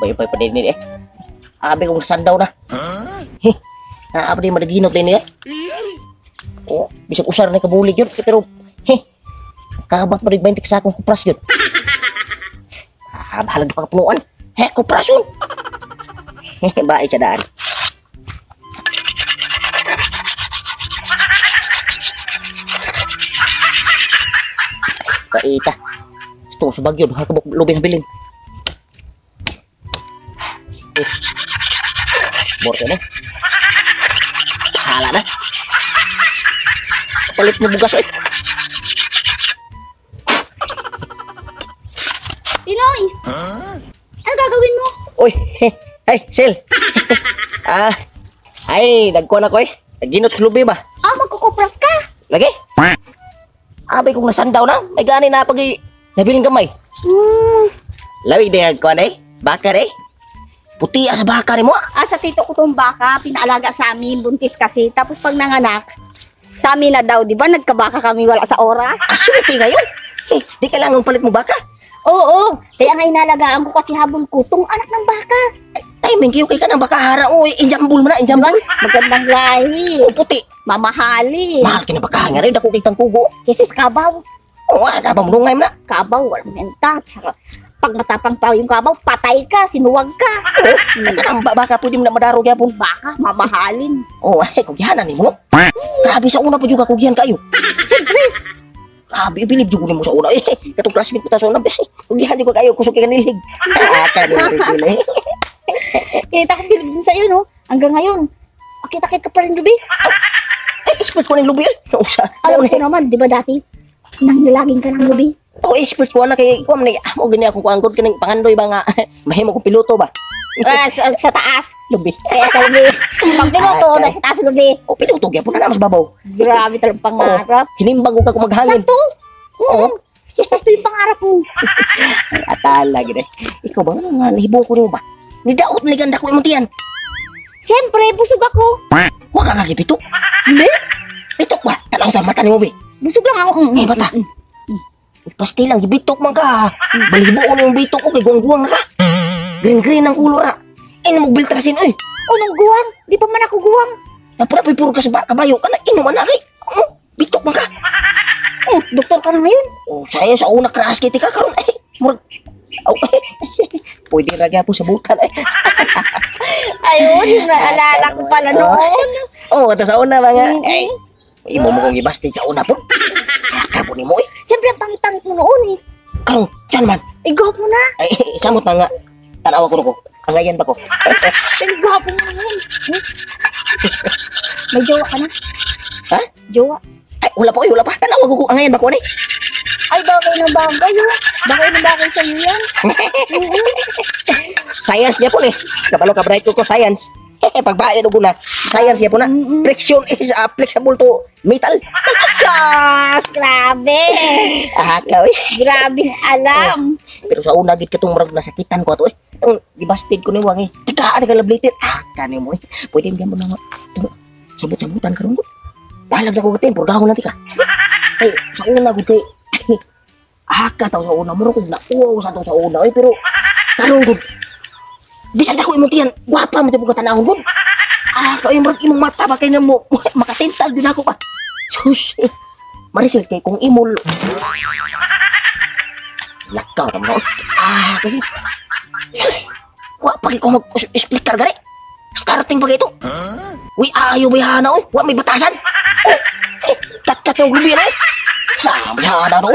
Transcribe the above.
Bay-bay pa din eh. Abi kong sandaw na. Apa din madaginot din eh. Oh, bisag usar na kabulig yun. Pero, kabat pa rin 20 sa akong kupras yun. Bahalag na pagkapunuan. Kupras yun. Baik sa daan. Kaita. Ito sa bagyo. Nakakabok lubing habilin. Borte na. Hala na. Palit mo bugas eh. Pinoy! Ano gagawin mo? Uy, ay, Sil. Ay, nagkuhan ako eh. Naginot sa lubi ba? Magkukupras ka? Lagi? Abay kong nasandaw na. May gani na pag nabiling gamay. Lawi din nagkuhan eh. Bakar eh. Puti sa bakar mo. Sa tito ko tong baka, pinaalaga sa amin, buntis kasi. Tapos pag nanganak, sa amin na daw, di ba? Nagkabaka kami, wala sa oras. Asuti ngayon. Di kailangan palit mo baka. Oo, kaya nga inalagaan ko kasi habol ko tong anak ng baka. Timing kayo kay ka ng baka hara. Uy, injambul mo na, injambul. Magandang lahi. Puti. Mamahali. Mahal kinabaka nga rin. Dako kitang kugo. Kasi sa kabaw. Oo, kabaw mo nungay mo na. Kabaw, walang menta. Pag matapang pa yung kabaw, patay ka, sinuwag ka. Ang baka pwede mo na madaro kaya po. Baka, mamahalin. Oo, kugyanan ni mo. Grabe sa una pa juga kugyan kayo. Siyempre. Grabe, bilib juga ni mo sa una. Katong classmate ko ta sa una. Kugyahan di ko kayo, kusok kay kanilig. Kanilig. Kita ko bilib din sa'yo, no? Hanggang ngayon, akit-akit ka pa rin, Lubi. Expert ko ng lubi eh. Alam ko naman, di ba dati? Nangyalagin ka ng Lubi. Expert ko na kay ko man mo gani ako kuangkod kaning pangandoy ba nga mahimo ko piloto ba? Sa taas. Lubi. Kaya sa Lubi. Pag piloto, sa taas Lubi. Piloto gyapon na mas babaw. Grabe talagang pangarap. Hinimbang ko ka kung maghangin. Sakto. Oo. Sakto yung pangarap mo. Atala gid eh. Ikaw ba nga nahibong ko nimo ba? Nidaot ni ganda ko imong tiyan. Siyempre, busog ako. Wa ka kagipitok. Hindi? Pitok ba? Tanaw sa mata nimo bi. Busog lang ako. Bata. Pasti lang gibitok man ka. Balibuon yung bitok ko kay guwang-guwang na ka. Green-green ang kulor na. Ina mo biltrasin oy. Nung guwang? Di pa man ako guwang. Napura puro ka sa kabayo ka na inuman na kay. Bitok man ka. Doktor ka na ngayon. Saya sa una crash kiti ka karon ay. Murag. Pwede ra gyapon sa butan ay. Ayun, naalala ko pala noon. Ito sa una mga. Ay. Imo mo kong ibasti sa una po. Kapon ni mo eh. Siyempre, ang pangit-pangit mo noon eh. Karong, saan man? Gwapo na. Ay, samot na nga. Tanawa ko ko. Angayan ba ko? Gwapo mo noon. May jowa ka na? Ha? Jowa? Ay, wala pa. Tanawa ko. Angayan ba ko ni? Ay, bagay na bagay oh. Bagay na bagay sa iyo yan. Science niya po eh. Kabalo ka bright ko science. Pagbayad ko na. Science niya po na. Friction is flexible to metal. Sos! Grabe! Akaw eh. Grabe alam. Pero sa una, git katong marag nasakitan ko ato eh. Itong dibasted ko ni Wang eh. Ikaaan ka lablitin. Kani mo eh. Pwede mo na nga. Sabot-sabutan ka rin mo. Balag na ko katin. Purgahon natin ka. Ay, sa una ko kay. Aka tao sa una. Muro kong nauwaw sa tao sa una. Pero, karong ko. Bisag na ko imong tiyan. Guwapa mo tayo katanahon ko. Kaya imong mata ba kayo na mo. Makatintal din ako pa. Sus. Marisil kay kung imol. Lakaw na mo. Kaya. Sus. Guwapa kayo kung mag-explicar gani. Starting ba ito? Uy, ayaw ba yana o? Wa may batasan? Kat-kat yung lubi na eh. Sabi hana no?